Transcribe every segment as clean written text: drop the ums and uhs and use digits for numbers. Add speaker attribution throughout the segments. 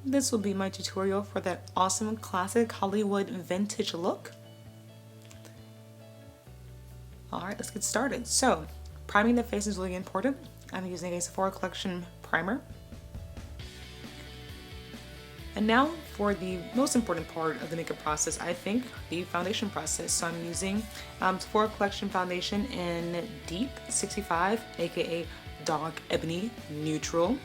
Speaker 1: this will be my tutorial for that awesome classic Hollywood vintage look. Alright, let's get started. So, priming the face is really important. I'm using a Sephora collection primer. And now for the most important part of the makeup process, I think, the foundation process. So I'm using Sephora collection foundation in Deep 65, aka Dark Ebony Neutral.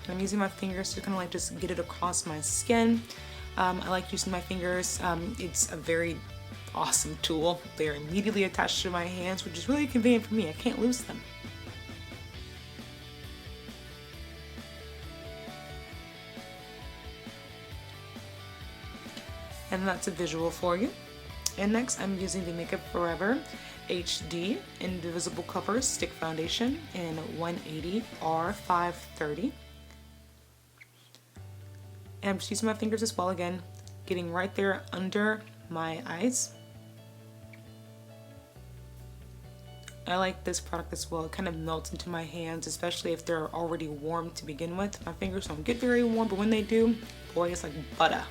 Speaker 1: And I'm using my fingers to kind of like just get it across my skin. I like using my fingers. It's a very awesome tool. They're immediately attached to my hands, which is really convenient for me. I can't lose them. And that's a visual for you. And next I'm using the Makeup Forever HD Indivisible Cover Stick Foundation in 180 R530. And I'm just using my fingers as well, again, getting right there under my eyes. I like this product as well. It kind of melts into my hands, especially if they're already warm to begin with. My fingers don't get very warm, but when they do, boy, it's like butter.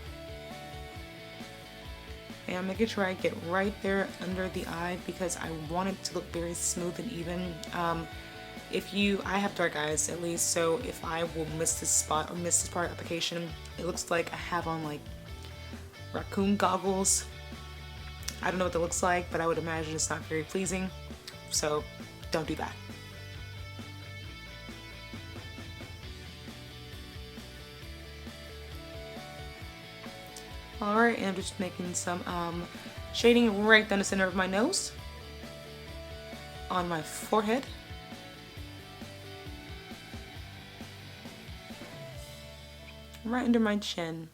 Speaker 1: And I'm making sure I get right there under the eye because I want it to look very smooth and even. I have dark eyes at least, so if I will miss this spot or miss this part of application, it looks like I have on like raccoon goggles. I don't know what that looks like, but I would imagine it's not very pleasing, so don't do that. Alright, and I'm just making some shading right down the center of my nose, on my forehead, right under my chin.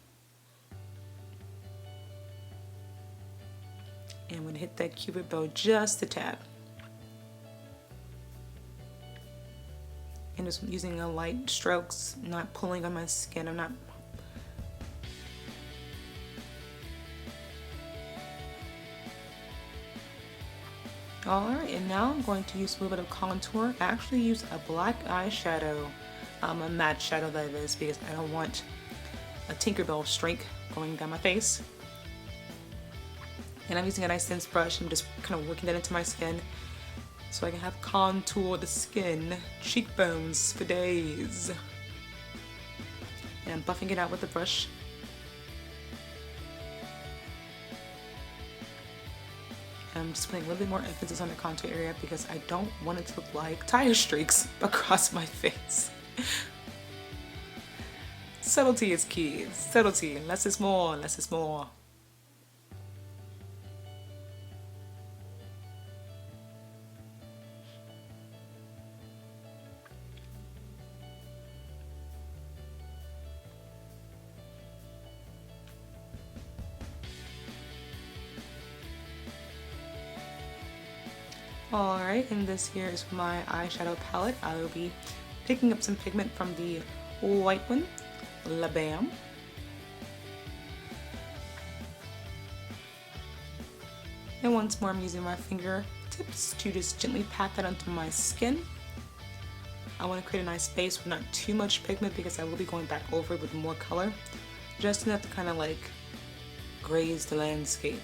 Speaker 1: And I'm going to hit that cupid bow just a tad. And just using a light strokes, not pulling on my skin. I'm not. Alright, and now I'm going to use a little bit of contour. I actually use a black eyeshadow, a matte shadow that is, because I don't want a Tinkerbell streak going down my face. And I'm using a nice dense brush. I'm just kind of working that into my skin so I can have contour the skin, cheekbones for days. And I'm buffing it out with the brush. I'm just putting a little bit more emphasis on the contour area because I don't want it to look like tire streaks across my face. Subtlety is key. Subtlety. Less is more. Less is more. Alright, and this here is my eyeshadow palette. I will be picking up some pigment from the white one, La Bam. And once more I'm using my fingertips to just gently pat that onto my skin. I want to create a nice base with not too much pigment because I will be going back over it with more color. Just enough to kind of like graze the landscape.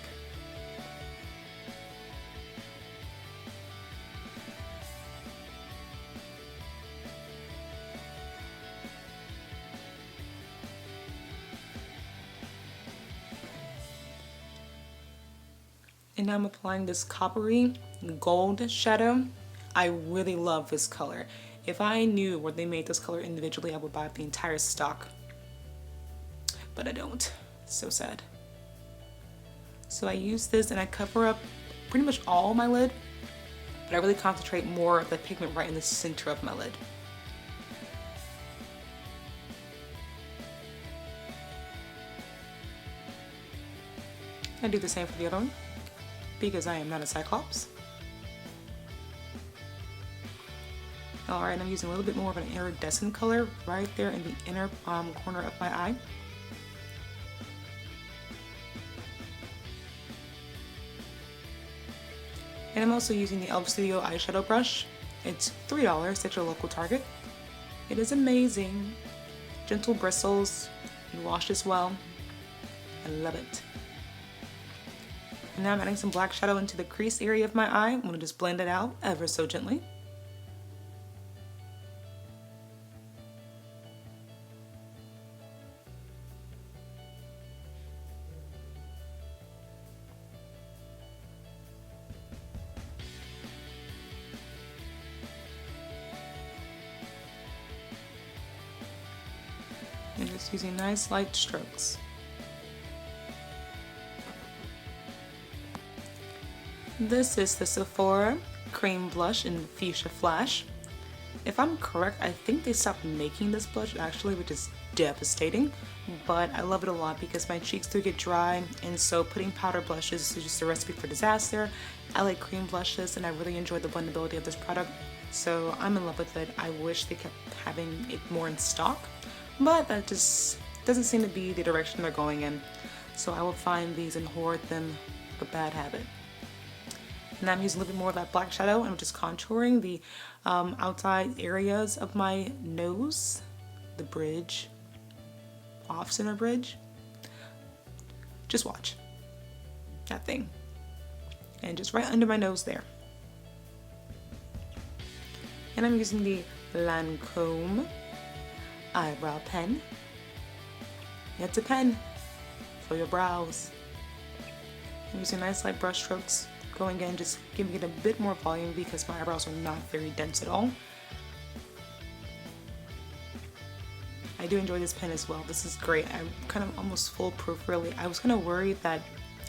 Speaker 1: And now I'm applying this coppery gold shadow. I really love this color. If I knew where they made this color individually, I would buy the entire stock. But I don't. It's so sad. So I use this and I cover up pretty much all my lid, but I really concentrate more of the pigment right in the center of my lid. I do the same for the other one, because I am not a cyclops. Alright, I'm using a little bit more of an iridescent color right there in the inner corner of my eye. And I'm also using the E.l.f. Studio eyeshadow brush. It's $3 at your local Target. It is amazing. gentle bristles. You wash this well. I love it. And now I'm adding some black shadow into the crease area of my eye. I'm going to just blend it out ever so gently. And just using nice light strokes. This is the Sephora Cream Blush in Fuchsia Flash. If I'm correct, I think they stopped making this blush actually, which is devastating, but I love it a lot because my cheeks do get dry, and so putting powder blushes is just a recipe for disaster. I like cream blushes and I really enjoy the blendability of this product, so I'm in love with it. I wish they kept having it more in stock, but that just doesn't seem to be the direction they're going in. So I will find these and hoard them, a bad habit. Now I'm using a little bit more of that black shadow, and I'm just contouring the outside areas of my nose, the bridge, off-center bridge. Just watch that thing. And just right under my nose there. And I'm using the Lancôme eyebrow pen. It's a pen for your brows. I'm using nice light brush strokes, going in, just giving it a bit more volume because my eyebrows are not very dense at all. I do enjoy this pen as well. This is great. I'm kind of almost foolproof, really. I was kind of worried that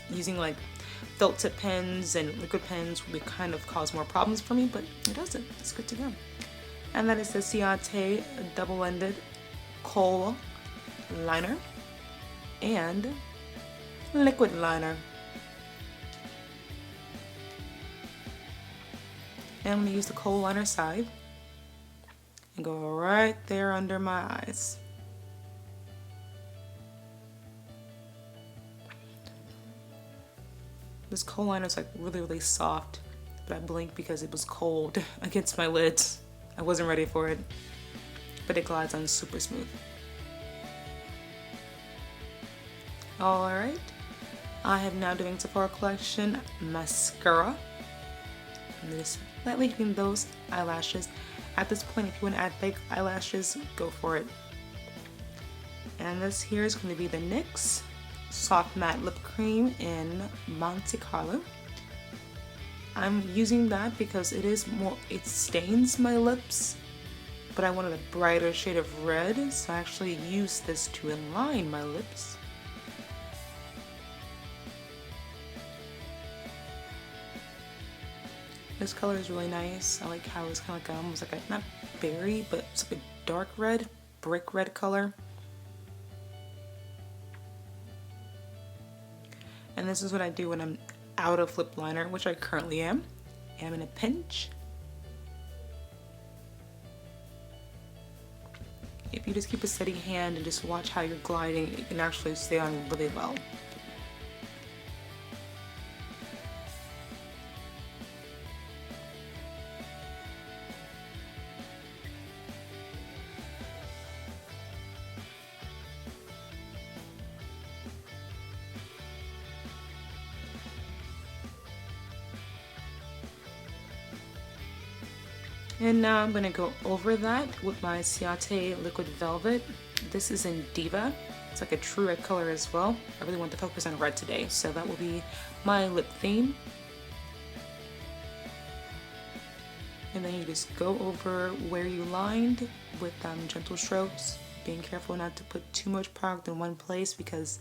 Speaker 1: using like felt tip pens and liquid pens would kind of cause more problems for me, but it doesn't. It's good to go. And that is the Ciaté double-ended kohl liner and liquid liner. And I'm going to use the kohl liner side and go right there under my eyes. This kohl liner is like really soft, but I blinked because it was cold against my lids. I wasn't ready for it, but it glides on super smooth. Alright, I am now doing Sephora Collection mascara. I'm just lightly hitting those eyelashes. At this point, if you want to add fake eyelashes, go for it. And this here is going to be the NYX Soft Matte Lip Cream in Monte Carlo. I'm using that because it stains my lips, but I wanted a brighter shade of red, so I actually used this to align my lips. This color is really nice. I like how it's kind of like almost like a, not berry, but it's like a dark red, brick red color. And this is what I do when I'm out of lip liner, which I currently am. And I'm in a pinch. If you just keep a steady hand and just watch how you're gliding, it can actually stay on really well. And now I'm going to go over that with my Ciaté Liquid Velvet. This is in Diva. It's like a true red color as well. I really want to focus on red today, so that will be my lip theme. And then you just go over where you lined with gentle strokes, being careful not to put too much product in one place because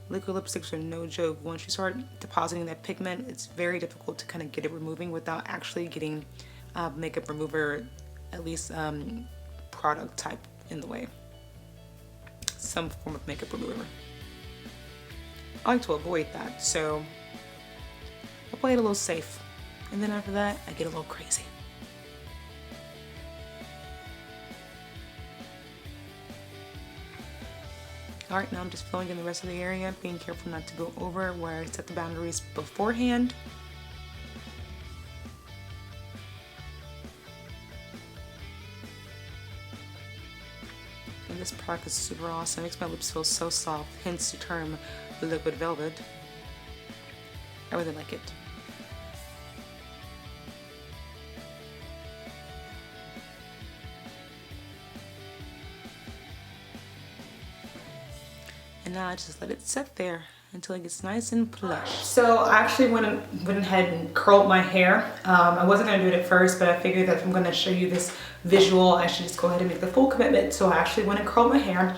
Speaker 1: liquid lipsticks are no joke. Once you start depositing that pigment, it's very difficult to kind of get it removing without actually getting makeup remover, at least product type in the way. Some form of makeup remover. I like to avoid that, so I'll play it a little safe. And then after that, I get a little crazy. Alright, now I'm just filling in the rest of the area, being careful not to go over where I set the boundaries beforehand. And this product is super awesome. It makes my lips feel so soft, hence the term liquid velvet. I really like it. And now I just let it sit there until it gets nice and plush. So I actually went ahead and curled my hair. I wasn't going to do it at first, but I figured that if I'm going to show you this visual, I should just go ahead and make the full commitment. So I actually went and curled my hair.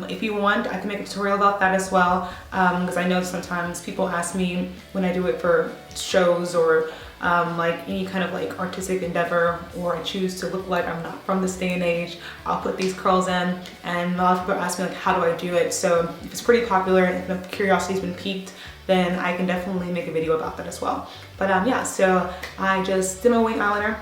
Speaker 1: If you want, I can make a tutorial about that as well, because I know sometimes people ask me when I do it for shows or like any kind of like artistic endeavor, or I choose to look like I'm not from this day and age, I'll put these curls in, and a lot of people ask me like, how do I do it? So if it's pretty popular and if the curiosity's been piqued, then I can definitely make a video about that as well. But yeah, so I just did my wing eyeliner.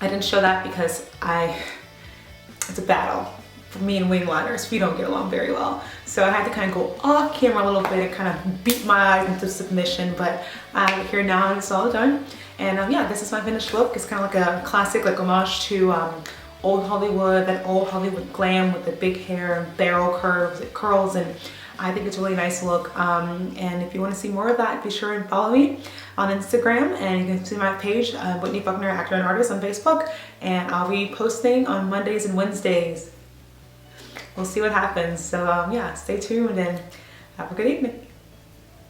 Speaker 1: I didn't show that because it's a battle for me and wing liners. We don't get along very well. So I had to kind of go off camera a little bit and kind of beat my eyes into submission, but I'm here now and it's all done. And yeah, this is my finished look. It's kind of like a classic, like homage to old Hollywood, that old Hollywood glam with the big hair, barrel curls, and I think it's a really nice look. And if you want to see more of that, be sure and follow me on Instagram, and you can see my page, Whitney Buckner-Actor&Artist on Facebook, and I'll be posting on Mondays and Wednesdays. We'll see what happens. So yeah, stay tuned and have a good evening.